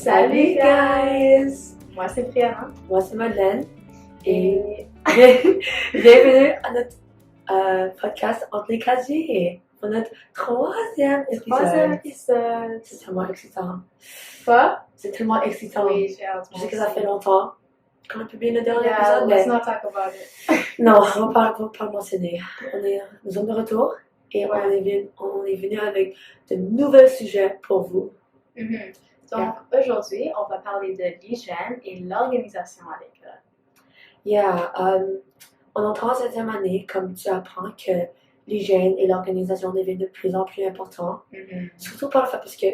Salut guys! Moi c'est Brianna. Moi c'est Madeleine et bienvenue à notre podcast Entre les casiers pour notre troisième épisode. C'est tellement excitant. Quoi? C'est tellement excitant. Oui, j'ai hâte. Je sais que ça fait longtemps qu'on a publié le dernier épisode, let's mais not talk about it. non, on va pas le mentionner. Nous sommes de retour et Ouais. on est venu avec de nouveaux sujets pour vous. Mm-hmm. Donc aujourd'hui, on va parler de l'hygiène et l'organisation à l'école. Yeah, on entend cette troisième année, comme tu apprends que l'hygiène et l'organisation deviennent de plus en plus importants. Mm-hmm. Surtout par le fait parce que,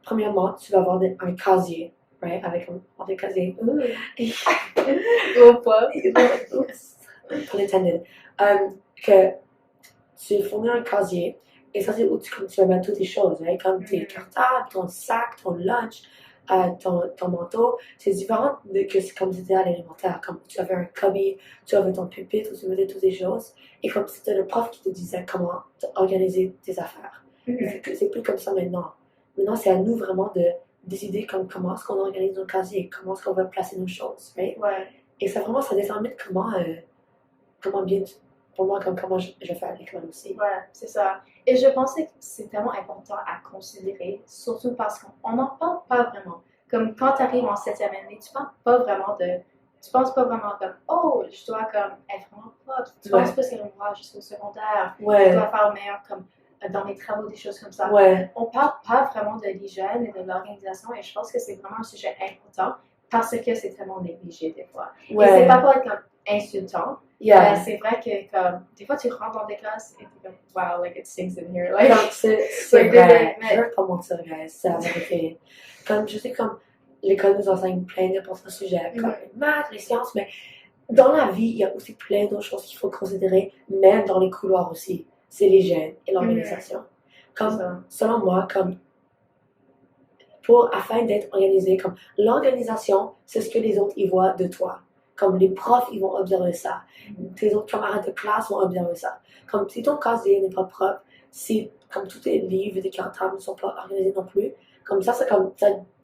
premièrement, tu vas avoir un casier, right? Avec un casier. Ou pas. Pun intended. Que tu fournis un casier, et ça c'est où tu vas mettre toutes tes choses, right? Comme tes cartables, ton sac, ton lunch, ton manteau. C'est différent que comme c'était à l'élémentaire. Comme tu avais un cubby, tu avais ton pupitre, où tu mettais toutes tes choses. Et comme c'était le prof qui te disait comment organiser tes affaires. Mm-hmm. C'est plus comme ça maintenant. Maintenant, c'est à nous vraiment de décider comment est-ce qu'on organise nos casiers, comment est-ce qu'on va placer nos choses, right? Ouais. Et ça vraiment, ça détermine comment bien, pour moi, comment je fais à l'école aussi. Ouais, c'est ça. Et je pensais que c'est tellement important à considérer, surtout parce qu'on n'en parle pas vraiment. Comme quand tu arrives en 7e année, tu penses pas vraiment comme, oh, je dois comme être vraiment propre. Tu penses pas c'est moi jusqu'au secondaire. Je dois faire meilleur comme dans mes travaux, des choses comme ça. Ouais. On parle pas vraiment de l'hygiène et de l'organisation et je pense que c'est vraiment un sujet important parce que c'est tellement négligé des fois. Et c'est pas pour être comme insultant. Yeah. C'est vrai que comme des fois tu rentres dans des classes et t'es comme wow, like it stinks in here. Like, c'est vrai. Je veux pas mentir, guys. C'est la vérité. Comme je sais comme l'école nous enseigne plein d'autres sujets, comme les maths, les sciences, mais dans la vie, il y a aussi plein d'autres choses qu'il faut considérer, même dans les couloirs aussi. C'est l'hygiène et l'organisation. Comme, selon moi, comme afin d'être organisé, comme l'organisation, c'est ce que les autres y voient de toi. Comme les profs, ils vont observer ça. Tes autres camarades de classe vont observer ça. Comme si ton casier n'est pas propre, si comme tous tes livres et tes cartables ne sont pas organisés non plus, comme ça, ça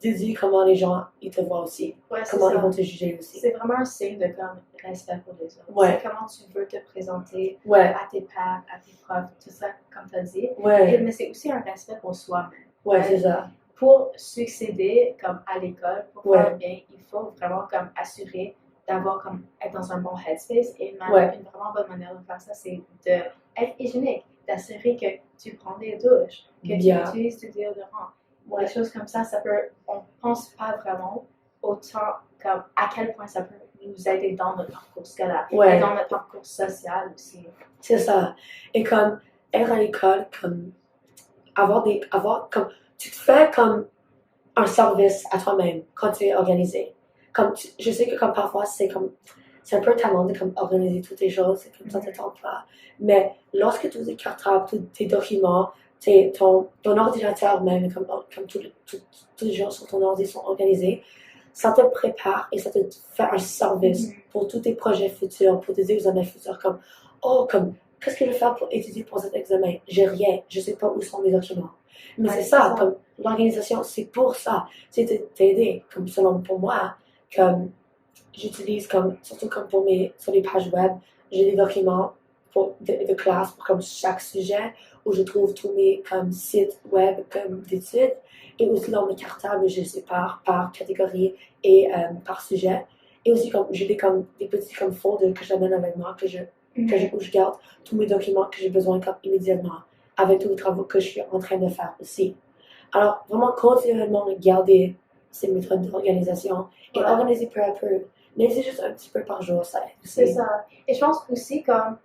dit comment les gens ils te voient aussi. Ouais, comment ils vont te juger aussi. C'est vraiment un signe de comme respect pour les autres. Ouais. C'est comment tu veux te présenter à tes pairs, à tes profs, tout ça, comme tu as dit. Ouais. Mais c'est aussi un respect pour soi-même. Ouais, c'est ça. Pour succéder comme à l'école, pour faire bien, il faut vraiment comme assurer d'avoir comme être dans un bon headspace et une vraiment bonne manière de faire ça, c'est d'être hygiénique, d'assurer que tu prends des douches, que tu utilises du déodorant. Des choses comme ça on pense pas vraiment autant comme à quel point ça peut nous aider dans notre parcours scolaire et dans notre parcours social aussi. C'est ça. Et comme être à l'école, comme comme tu te fais comme un service à toi-même quand tu es organisé. Comme je sais que comme parfois c'est un peu talent de comme organiser toutes tes choses, c'est comme ça te tente pas. Mais lorsque tous tes cartables, tous tes documents, ton ordinateur même, comme tous les gens sur ton ordi sont organisés, ça te prépare et ça te fait un service pour tous tes projets futurs, pour tes examens futurs. Comme, qu'est-ce que je vais faire pour étudier pour cet examen? J'ai rien, je sais pas où sont mes documents. Mais c'est ça, comme l'organisation, c'est pour ça. C'est de t'aider, comme selon pour moi, comme j'utilise surtout comme sur les pages web, j'ai des documents de classe pour comme chaque sujet où je trouve tous mes sites web comme d'études et aussi dans mes cartables je sépare par catégorie et par sujet et aussi comme j'ai des petits folders que j'amène avec moi où je garde tous mes documents que j'ai besoin immédiatement avec tous les travaux que je suis en train de faire aussi. Alors vraiment continuellement garder ces méthodes d'organisation et organiser peu à peu. Mais c'est juste un petit peu par jour, ça. C'est ça. Et je pense aussi comme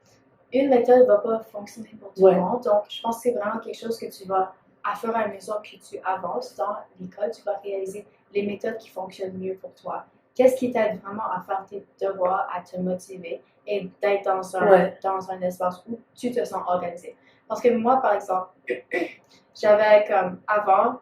une méthode ne va pas fonctionner pour tout le monde. Donc, je pense que c'est vraiment quelque chose que tu vas, à fur et à mesure que tu avances dans l'école, tu vas réaliser les méthodes qui fonctionnent mieux pour toi. Qu'est-ce qui t'aide vraiment à faire tes devoirs, à te motiver et d'être dans un espace où tu te sens organisé. Parce que moi, par exemple, j'avais comme avant,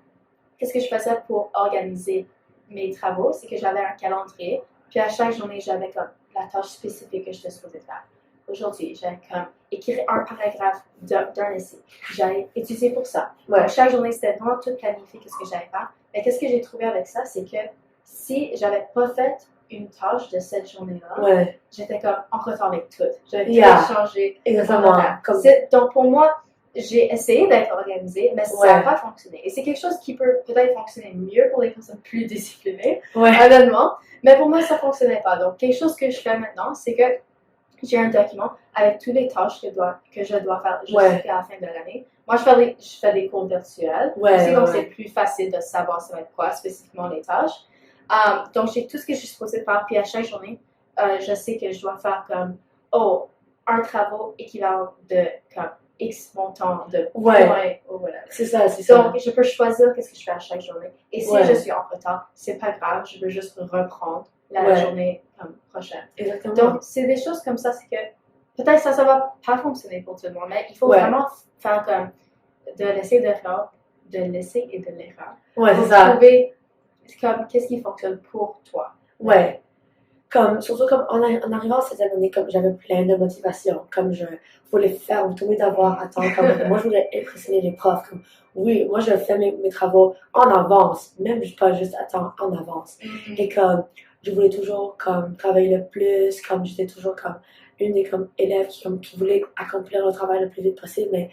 qu'est-ce que je faisais pour organiser mes travaux? C'est que j'avais un calendrier. Puis à chaque journée, j'avais comme la tâche spécifique que je te supposée faire. aujourd'hui, j'allais comme écrire un paragraphe d'un essai. J'allais étudier pour ça. Ouais. Donc, chaque journée, c'était vraiment tout planifié, qu'est-ce que j'allais faire. Mais qu'est-ce que j'ai trouvé avec ça, c'est que si j'avais pas fait une tâche de cette journée-là, Ouais. j'étais comme en retard avec tout. J'avais Yeah. tout changé. Exactement. Comme... Donc, pour moi, j'ai essayé d'être organisée, mais ça n'a pas fonctionné. Et c'est quelque chose qui peut peut-être fonctionner mieux pour les personnes plus disciplinées, honnêtement. Mais pour moi, ça ne fonctionnait pas. Donc, quelque chose que je fais maintenant, c'est que j'ai un document avec toutes les tâches que je dois faire jusqu'à la fin de l'année. Moi, je fais des cours virtuels. Donc, c'est plus facile de savoir ça va être quoi spécifiquement les tâches. Donc, j'ai tout ce que je suis supposée faire. Puis à chaque journée, je sais que je dois faire comme, un travail équivalent de comme X montant de points ou whatever. C'est ça. Donc, je peux choisir qu'est-ce que je fais à chaque journée. Et si je suis en retard, c'est pas grave, je peux juste reprendre la journée prochaine. Exactement. Donc, c'est des choses comme ça, c'est que peut-être ça va pas fonctionner pour tout le monde, mais il faut vraiment faire comme de l'essai et de l'erreur, Ouais, pour c'est ça. trouver comme qu'est-ce qui fonctionne pour toi. Ouais. Comme, surtout comme en arrivant à cette année, comme j'avais plein de motivation, comme je voulais faire tous mes devoirs à temps, comme moi je voulais impressionner les profs, comme oui, moi je fais mes travaux en avance, même pas juste à temps, en avance. Et comme je voulais toujours comme travailler le plus, comme j'étais toujours comme une des comme élèves qui voulait accomplir le travail le plus vite possible, mais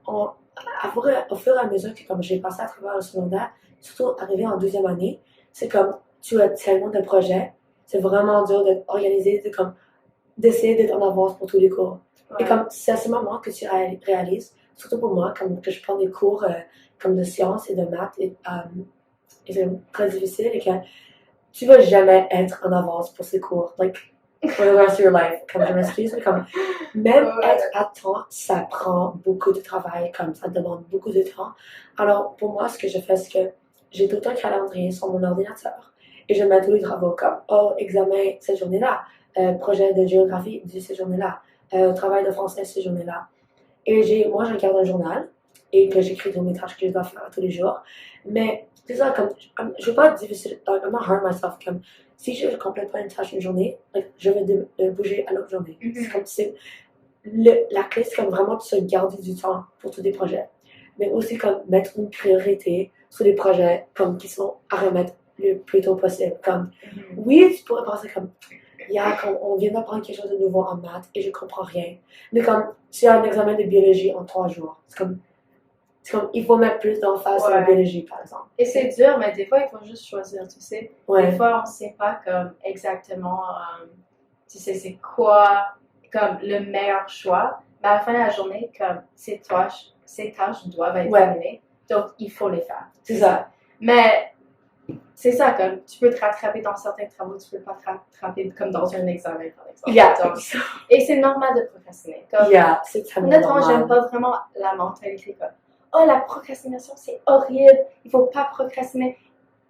au fur et à mesure que comme j'ai passé à travers le secondaire, surtout arrivé en deuxième année, c'est comme tu as tellement de projets. C'est vraiment dur d'être organisé, d'essayer d'être en avance pour tous les cours. Et comme c'est à ce moment que tu réalises, surtout pour moi, comme que je prends des cours comme de sciences et de maths, et c'est très difficile, et que tu vas jamais être en avance pour ces cours, like, for the rest of your life. Comme je m'excuse, mais comme, même être à temps, ça prend beaucoup de travail, comme ça demande beaucoup de temps. Alors, pour moi, ce que je fais, c'est que j'ai tout un calendrier sur mon ordinateur. Et je mets tous les travaux comme, examen cette journée-là, projet de géographie cette journée-là, travail de français cette journée-là. Et moi, je garde un journal et que j'écris tous mes tâches que je dois faire tous les jours. Mais c'est ça, comme, je veux pas être difficile, I'm not hurt myself, comme, si je ne complète pas une tâche une journée, je vais bouger à l'autre journée. C'est comme, la clé, c'est comme vraiment de se garder du temps pour tous les projets. Mais aussi comme mettre une priorité sur les projets comme qui sont à remettre le plus tôt possible. Comme, oui, tu pourrais penser comme, comme on vient d'apprendre quelque chose de nouveau en maths et je comprends rien. Mais comme, tu as un examen de biologie en 3 jours. C'est comme, il faut mettre plus d'emphase sur la biologie, par exemple. Et c'est dur, mais des fois, il faut juste choisir, tu sais. Des fois, on ne sait pas comme exactement, tu sais, c'est quoi comme le meilleur choix. Mais à la fin de la journée, comme ces tâches doivent être terminées. Donc, il faut les faire. C'est ça. Mais c'est ça, comme tu peux te rattraper dans certains travaux, tu peux pas te rattraper comme dans un examen, par exemple. Donc, et c'est normal de procrastiner. Comme, c'est honnêtement, j'aime pas vraiment la mentalité comme la procrastination, c'est horrible, il faut pas procrastiner.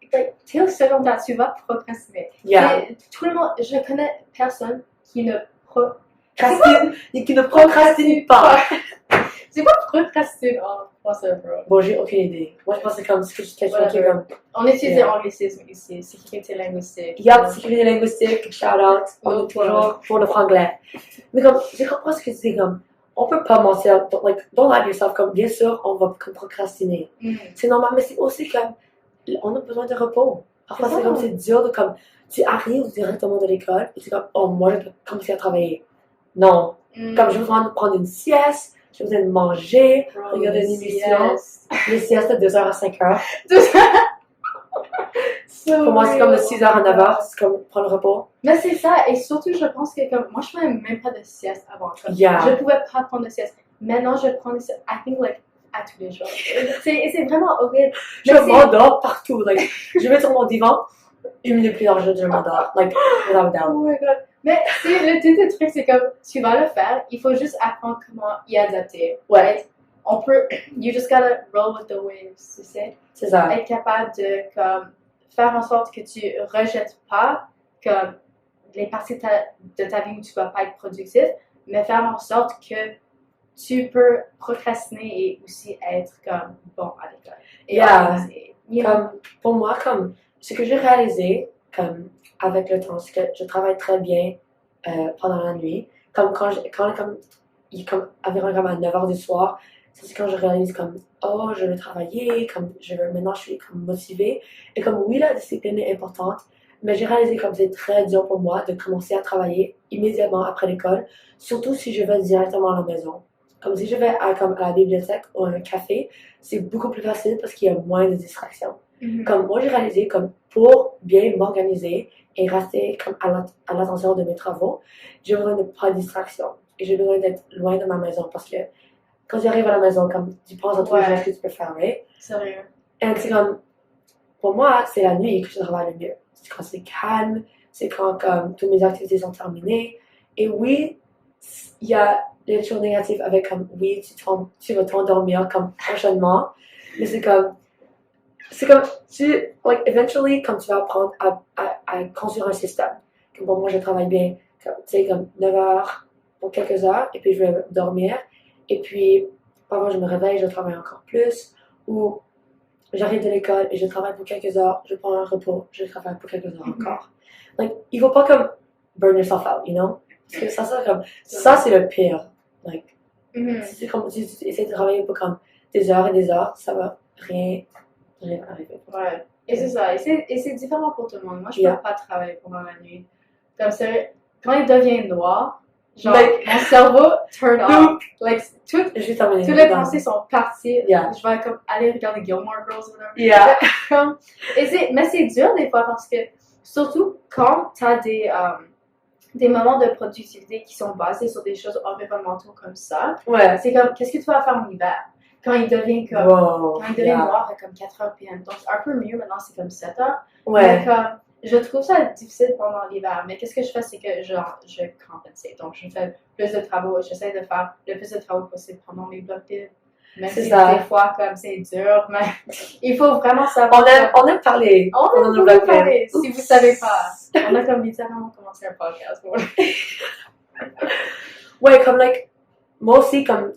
T'es au secondaire, tu vas procrastiner. Tout le monde, je connais personne qui ne procrastine pas. C'est pas procrastiner en français, bro. Bon, j'ai aucune idée. Moi, je pense que c'est comme quelqu'un qui est comme. On utilise l'anglicisme ici, sécurité linguistique. Sécurité linguistique, shout out. On est toujours pour le franglais. Mais comme, je comprends ce que tu dis, comme, on peut pas mentir, don't lie to yourself, comme, bien sûr, on va procrastiner. C'est normal, mais c'est aussi comme, on a besoin de repos. Parfois, c'est comme, c'est dur de comme, tu arrives directement de l'école et tu es comme, moi, je peux commencer à travailler. Non. Comme, je veux prendre une sieste, j'ai besoin de manger, regarder une émission. Les siestes de 2h à 5h. Pour moi, c'est comme de 6h à 9h, c'est comme prendre le repos. Mais c'est ça, et surtout, je pense que comme, moi, je ne faisais même pas de sieste avant. Je ne pouvais pas prendre de sieste. Maintenant, je prends des siestes, I think, à tous les jours. C'est vraiment horrible. Je m'endors partout. Je vais sur mon divan, 1 minute plus tard, je m'endors. Without doubt. Oh my god. Mais le truc, c'est comme, tu vas le faire, il faut juste apprendre comment y adapter. On peut, you just gotta roll with the waves, tu sais. C'est ça. Être capable de, comme, faire en sorte que tu rejettes pas, comme, les parties de ta vie où tu vas pas être productif, mais faire en sorte que tu peux procrastiner et aussi être, comme, bon à l'école. Et comme, pour moi, comme, ce que j'ai réalisé, comme, avec le temps, c'est que je travaille très bien pendant la nuit. comme comme, il est comme environ comme à 9 heures du soir, ça c'est quand je réalise comme, oh, je veux travailler, comme, maintenant je suis comme motivée. Et comme, oui, la discipline est importante, mais j'ai réalisé comme c'est très dur pour moi de commencer à travailler immédiatement après l'école, surtout si je vais directement à la maison. Comme si je vais comme à la bibliothèque ou à un café, c'est beaucoup plus facile parce qu'il y a moins de distractions. Comme moi, j'ai réalisé comme pour bien m'organiser et rester comme à l'attention de mes travaux, j'ai besoin de pas de distraction. Et j'ai besoin d'être loin de ma maison parce que quand tu arrives à la maison, comme tu penses à toutes les choses que tu peux faire, right? Sérieux. Et c'est comme, pour moi, c'est la nuit que je travaille le mieux. C'est quand c'est calme, c'est quand comme toutes mes activités sont terminées. Et oui, il y a les choses négatives avec comme, oui, tu vas t'endormir comme prochainement, mais c'est comme, eventually, comme tu vas apprendre à construire un système. Comme pour moi, je travaille bien, comme, tu sais, comme 9 heures pour quelques heures, et puis je vais dormir. Et puis, parfois, je me réveille, je travaille encore plus. Ou j'arrive de l'école et je travaille pour quelques heures, je prends un repos, je travaille pour quelques heures encore. Like, il faut pas comme burn yourself out, you know? Parce que ça, c'est le pire. Like, si tu essaies de travailler pour comme des heures et des heures, ça va rien arriver. Ouais. Et c'est ça. Et c'est différent pour tout le monde. Moi, je peux pas travailler pendant la nuit. Comme ça, quand il devient noir, genre, mon cerveau turn off. Like, toutes les pensées sont parties. Je vais comme aller regarder Gilmore Girls ou whatever. Mais c'est dur des fois parce que, surtout quand tu as des moments de productivité qui sont basés sur des choses environnementales comme ça, c'est comme, qu'est-ce que tu vas faire en hiver? Quand il devient comme, quand il devient noir à comme 4 heures PM. Donc, c'est un peu mieux maintenant, c'est comme 7 heures. Mais comme, je trouve ça difficile pendant l'hiver. Mais qu'est-ce que je fais, c'est que genre, je compense. Donc, je fais plus de travaux. J'essaie de faire le plus de travaux possible pendant mes blocs libres. Même si des fois, comme c'est dur, mais il faut vraiment savoir. On aime parler. On aime parler, si vous savez pas. On a comme littéralement commencé un podcast. Ouais, comme, like, moi aussi, comme,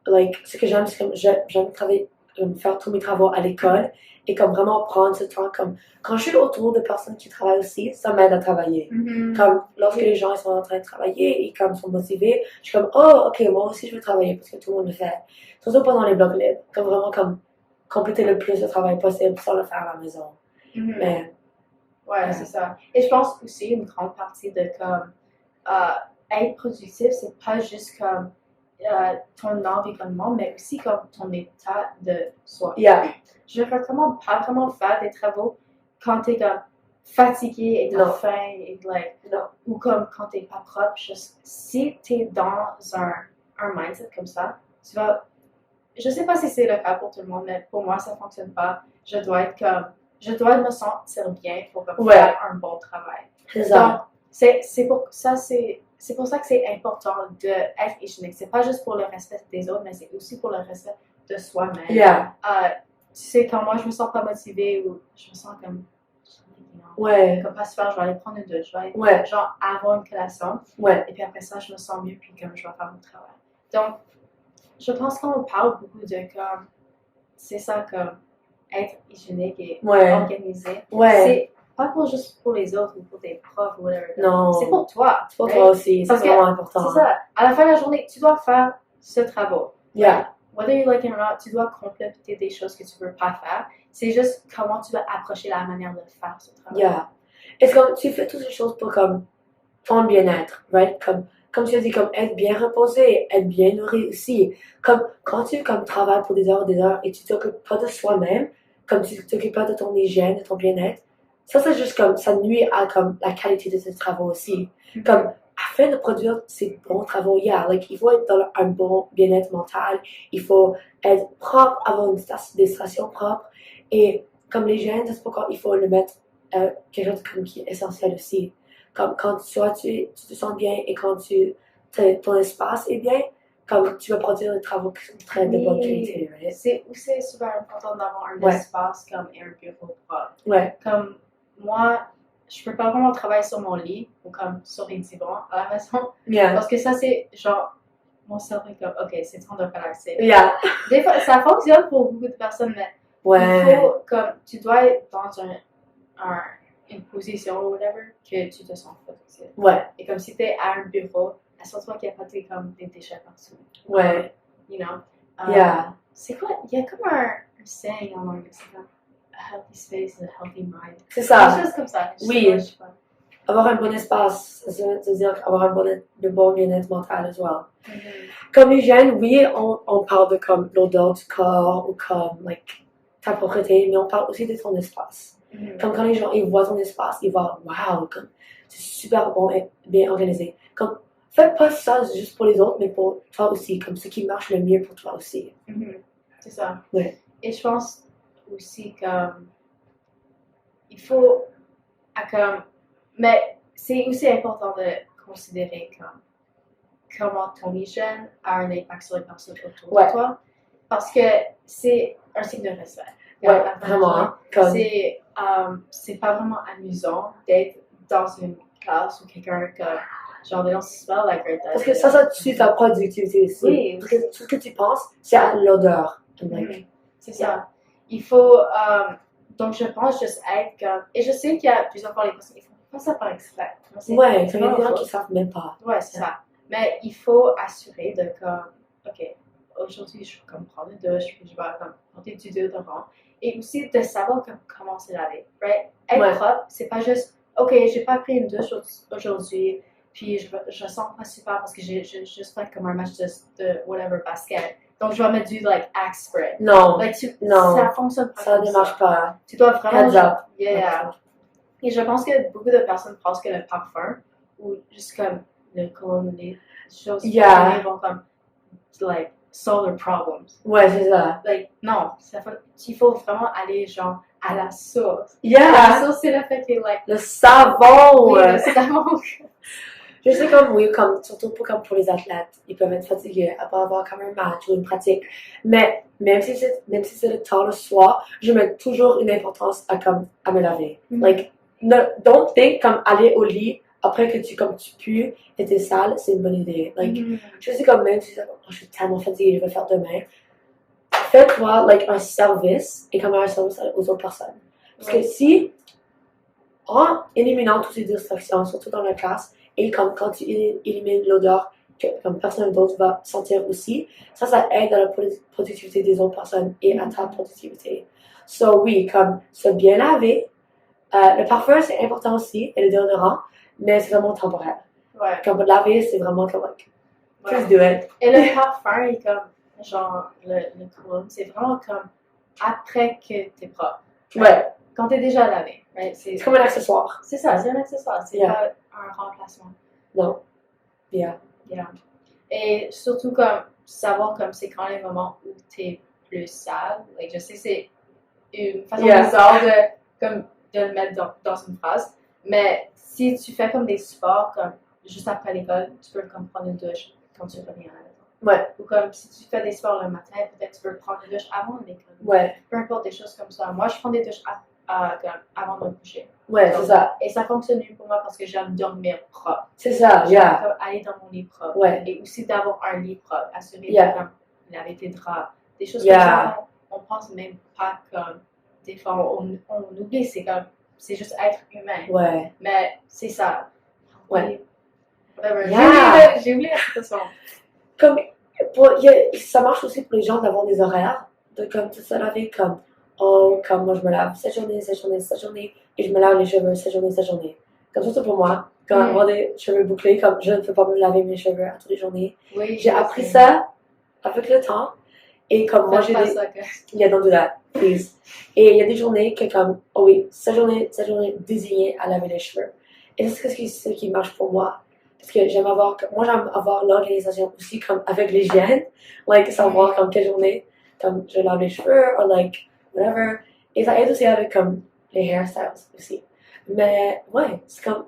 like, ce que j'aime, c'est comme, j'aime travailler, faire tous mes travaux à l'école et comme vraiment prendre ce temps, comme, quand je suis autour de personnes qui travaillent aussi, ça m'aide à travailler. Comme, lorsque les gens sont en train de travailler et comme sont motivés, je suis comme, oh, ok, moi aussi je veux travailler parce que tout le monde le fait. Surtout pendant les blocs libres, comme vraiment, comme, compléter le plus de travail possible sans le faire à la maison. Mais, ouais, c'est ça. Et je pense aussi une grande partie de comme, être productif, c'est pas juste comme, ton environnement, mais aussi comme ton état de soi. Je recommande pas vraiment faire des travaux quand t'es comme fatigué et t'as faim et like, ou comme quand t'es pas propre. Juste, si t'es dans un mindset comme ça, tu vas. Je sais pas si c'est le cas pour tout le monde, mais pour moi ça fonctionne pas. Je dois me sentir bien pour faire un bon travail. Donc, c'est pour ça que c'est important d'être hygiénique. C'est pas juste pour le respect des autres, mais c'est aussi pour le respect de soi-même. Tu sais, quand moi je me sens pas motivée ou je me sens comme comme pas super, je vais aller prendre une douche, je vais aller, genre avoir une collation. Et puis après ça, je me sens mieux, puis comme je vais faire mon travail. Donc, je pense qu'on parle beaucoup de comme, c'est ça comme être hygiénique et organisé. C'est pas juste pour les autres ou pour tes profs ou whatever. Non. C'est pour toi. C'est pour toi aussi. C'est vraiment important. C'est ça. À la fin de la journée, tu dois faire ce travail. Whether you like it or not, tu dois compléter des choses que tu veux pas faire. C'est juste comment tu vas approcher la manière de faire ce travail. Est-ce que tu fais toutes ces choses pour comme ton bien-être, right? Comme tu as dit, comme être bien reposé, être bien nourri aussi. Comme quand tu travailles pour des heures et tu t'occupes pas de soi-même, comme tu t'occupes pas de ton hygiène, de ton bien-être, ça c'est juste comme, ça nuit à comme la qualité de tes travaux aussi. Comme, afin de produire ces bons travaux, il faut être dans un bon bien-être mental, il faut être propre, avoir des stations propres, et comme l'hygiène, c'est pourquoi il faut le mettre quelque chose comme qui est essentiel aussi. Comme quand tu te sens bien et quand ton espace est bien, comme tu vas produire des travaux qui sont très de bonne qualité. Right? C'est super important d'avoir un espace comme un bureau propre. Comme moi, je peux pas vraiment travailler sur mon lit ou comme sur les divans à la maison. Parce que ça, c'est genre, mon cerveau est comme, ok, c'est temps de relaxer. Des fois, ça fonctionne pour beaucoup de personnes, mais il faut, comme, tu dois être dans une position ou whatever que tu te sens productif. Et comme si tu es à un bureau à assure-toi qu'il n'y a pas comme des déchets partout. Ouais. You know? Yeah. C'est quoi? Il y a comme un saying en anglais, c'est comme a healthy space and a healthy mind. C'est ça. Des choses comme ça. Oui. Je sais pas. Avoir un bon espace, ça veut dire avoir un bon bien-être mental as well. Mm-hmm. Comme hygiène, oui, on parle de comme l'odeur du corps ou comme like ta propreté, mais on parle aussi de ton espace. Mm-hmm. Comme quand les gens ils voient ton espace, ils voient wow, comme c'est super bon et bien organisé. Comme fais pas ça juste pour les autres, mais pour toi aussi, comme ce qui marche le mieux pour toi aussi. Mm-hmm. C'est ça. Ouais. Et je pense aussi que il faut mais c'est aussi important de considérer comment ton hygiène a un impact sur les personnes autour de toi. Parce que c'est un signe de respect. Ouais, vraiment. C'est pas vraiment amusant d'être dans une classe où quelqu'un genre they don't smell like her. Parce que ça tue ta productivité aussi. Oui. Parce que tout ce que tu penses, c'est à l'odeur. Mm-hmm. C'est ça. Il faut donc je pense juste être et je sais qu'il y a plusieurs fois les personnes qui font pas ça par exprès. Ouais, il y a des gens qui savent même pas. Ouais, c'est ça. Mais il faut assurer de ok, aujourd'hui je vais prendre une douche, puis je vais porter du déodorant. Et aussi de savoir comment se laver. Right? Être propre, c'est pas juste ok, j'ai pas pris une douche aujourd'hui, puis je sens pas super parce que j'ai juste fait comme un match de whatever basket. Donc je vais mettre du Axe spray. Non. Non. Ça fonctionne pas. Ça ne marche pas. Tu dois vraiment. Heads up. Yeah. Et je pense que beaucoup de personnes pensent que le parfum ou juste comme le cologne, les choses vont comme solve their problems. Ouais, c'est ça. Non, il faut vraiment aller genre à la source. Yeah. La source, c'est le fait que le savon. Oui, le savon. Je sais comme surtout pour les athlètes, ils peuvent être fatigués après avoir comme un match ou une pratique. Mais même si c'est le temps le soir, je mets toujours une importance à me laver. Mm-hmm. Don't think comme aller au lit après que tu pues et t'es sale, c'est une bonne idée. Mm-hmm. Je sais comme même si je suis tellement fatiguée, je vais faire demain. Fais-toi un service et comme un service aux autres personnes. Parce que si, en éliminant toutes ces distractions, surtout dans la classe, et comme quand tu élimines l'odeur que comme personne d'autre va sentir aussi, ça aide à la productivité des autres personnes et à ta productivité. So oui, comme se bien laver, le parfum c'est important aussi, et le déodorant, mais c'est vraiment temporaire. Ouais. Comme laver, c'est vraiment comme just do it. Et le parfum est comme, genre, le cologne, c'est vraiment comme après que t'es propre. Ouais. Quand t'es déjà lavé. C'est comme un accessoire. C'est ça, c'est un accessoire. C'est pas un remplacement. Non. Yeah. Et surtout comme savoir comme c'est quand les moments où t'es plus sale. Je sais c'est une façon bizarre de le mettre dans une phrase. Mais si tu fais comme des sports comme juste après l'école, tu peux comme prendre une douche quand tu reviens à la maison. Ouais. Ou comme si tu fais des sports le matin, peut-être tu peux prendre une douche avant l'école. Ouais. Peu importe des choses comme ça. Moi, je prends des douches avant de me coucher. Ouais, c'est ça. Et ça fonctionne mieux pour moi parce que j'aime dormir propre. C'est ça, j'aime aller dans mon lit propre. Ouais. Et aussi d'avoir un lit propre. Assurer de laver tes draps. Des choses comme ça, on pense même pas comme des fois, on oublie, c'est juste être humain. Ouais. Mais c'est ça. Ouais. J'ai oublié la situation. Comme, ça marche aussi pour les gens d'avoir des horaires, de comme tout ça laver comme comme moi je me lave cette journée, et je me lave les cheveux cette journée. Comme ça, c'est pour moi. Quand avoir des cheveux bouclés, comme je ne peux pas me laver mes cheveux à toutes les journées. Oui, j'ai appris ça avec le temps. Et comme moi, j'ai des... Yeah, don't do that, please. Et il y a des journées que comme, cette journée désignée à laver les cheveux. Et c'est ce qui marche pour moi. Parce que j'aime avoir l'organisation aussi comme avec l'hygiène. Savoir comme quelle journée comme je lave les cheveux, ou whatever. Et ça aide aussi avec comme les hairstyles aussi. Mais ouais, c'est comme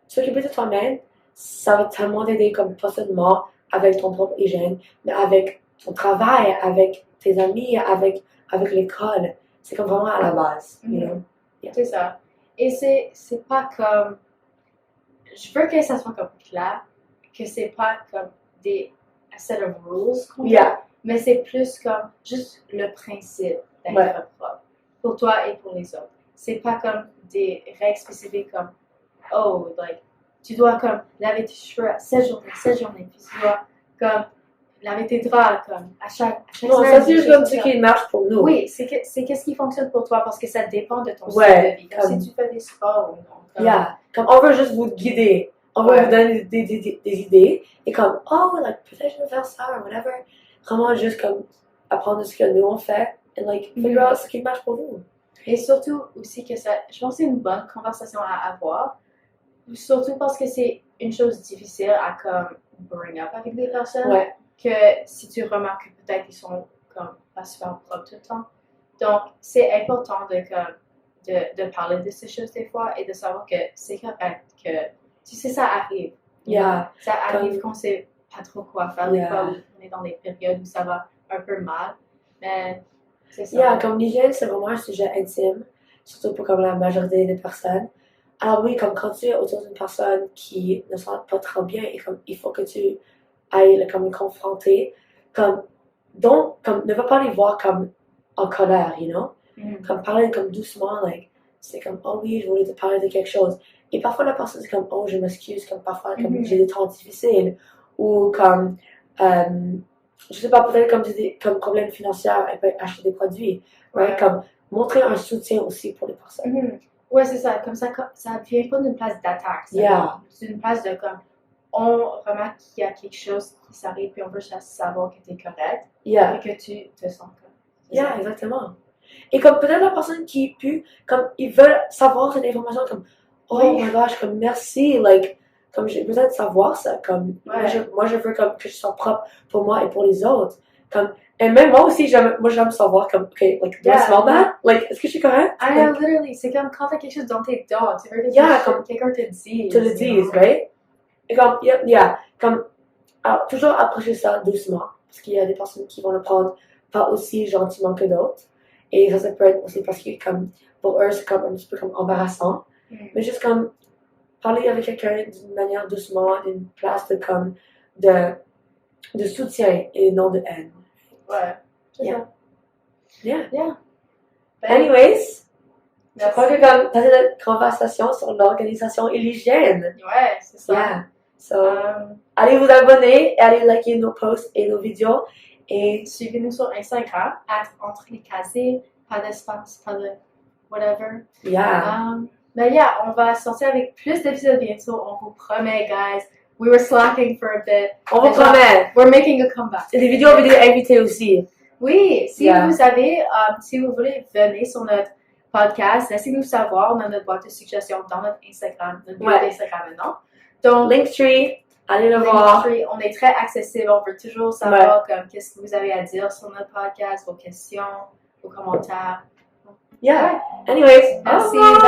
s'occuper de toi-même, ça va tellement t'aider comme pas seulement avec ton propre hygiène, mais avec ton travail, avec tes amis, avec l'école. C'est comme vraiment à la base, you know? Yeah. C'est ça. Et c'est pas comme... Je veux que ça soit comme clair, que c'est pas comme a set of rules qu'on a, mais c'est plus comme juste le principe d'être propre pour toi et pour les autres. C'est pas comme des règles spécifiques comme tu dois comme laver tes cheveux à 7 journées, puis tu dois comme laver tes draps comme à chaque Non, semaine. ça c'est juste comme ce qui marche pour nous. Oui, c'est qu'est-ce qui fonctionne pour toi parce que ça dépend de ton Ouais, style de vie. comme- Si tu fais des sports ou non. Comme, Yeah, comme on veut juste vous guider, on veut Ouais. vous donner des idées, et comme, oh, like, peut-être je vais faire ça, ou whatever. Vraiment juste comme apprendre ce que nous on fait, et like, figure out ce qui marche pour vous. Et surtout aussi que ça, je pense que c'est une bonne conversation à avoir. Surtout parce que c'est une chose difficile à comme bring up avec des personnes. Ouais, Que si tu remarques que peut-être ils sont comme pas super propres tout le temps. Donc, c'est important de parler de ces choses des fois et de savoir que c'est correct, que tu sais, ça arrive. yeah, Ça arrive comme- qu'on sait pas trop quoi faire. Des Yeah. fois, on est dans des périodes où ça va un peu mal. Mais c'est ça. yeah, comme l'hygiène, c'est vraiment un sujet intime, surtout pour comme la majorité des personnes. Alors oui, comme quand tu es autour d'une personne qui ne se sent pas trop bien, et comme il faut que tu ailles comme le confronter, comme, donc, comme, ne va pas les voir comme en colère, you know? Comme parler comme doucement, like, c'est comme, oh oui, je voulais te parler de quelque chose. Et parfois la personne c'est comme, oh, je m'excuse, comme parfois, comme j'ai des temps difficiles, ou comme, je sais pas, peut-être comme des comme problèmes financiers, elle peut acheter des produits, right? Ouais. Comme montrer un soutien aussi pour les personnes. Ouais, c'est ça. Comme ça vient pas d'une place d'attaque. Yeah. C'est une place de comme, on remarque qu'il y a quelque chose qui s'arrive, puis on veut juste savoir que tu es correct Yeah. et que tu te sens comme. Yeah, exactement. Et comme peut-être la personne qui pue, comme ils veulent savoir cette information, comme oh Oui. my gosh, comme merci, like, comme j'ai besoin de savoir ça, comme Ouais. moi je veux comme que je sois propre pour moi et pour les autres, comme et même moi aussi j'aime savoir comme ok, like do I Yeah. smell bad, like est-ce que je suis correcte, I know, literally, c'est comme quand t'as quelque chose dans tes dents, tu veux que Yeah, comme- quelqu'un te dise. te le dise, right? Et comme yeah, comme alors, toujours approcher ça doucement, parce qu'il y a des personnes qui vont le prendre pas aussi gentiment que d'autres. Et ça peut être aussi parce que comme, pour eux, c'est comme un petit peu comme embarrassant. Mais juste comme parler avec quelqu'un d'une manière doucement, d'une place de comme de soutien et non de haine. Ouais, c'est Yeah. ça. Yeah. Yeah. Ben, Anyways, je merci. crois que comme t'as cette conversation sur l'organisation et l'hygiène. Ouais, c'est ça. Yeah. So, Um, allez vous abonner et allez liker nos posts et nos vidéos. Et Suivez-nous sur Instagram, entre les casiers, pas d'espace, pas de whatever. yeah. Mais yeah, on va sortir avec plus d'épisodes bientôt, on vous promet, guys. We were slacking for a bit. On vous Déjà, promet. We're making a comeback. Et des vidéos invitées aussi. Oui, si Yeah. vous avez, si vous voulez venir sur notre podcast, laissez-nous savoir dans notre boîte de suggestions, dans notre Instagram, notre bio Ouais. d'Instagram maintenant. Donc, Linktree, allez le voir. Linktree, on est très accessible, on veut toujours savoir comme qu'est-ce que vous avez à dire sur notre podcast, vos questions, vos commentaires. Yeah. Anyways, Merci. au revoir.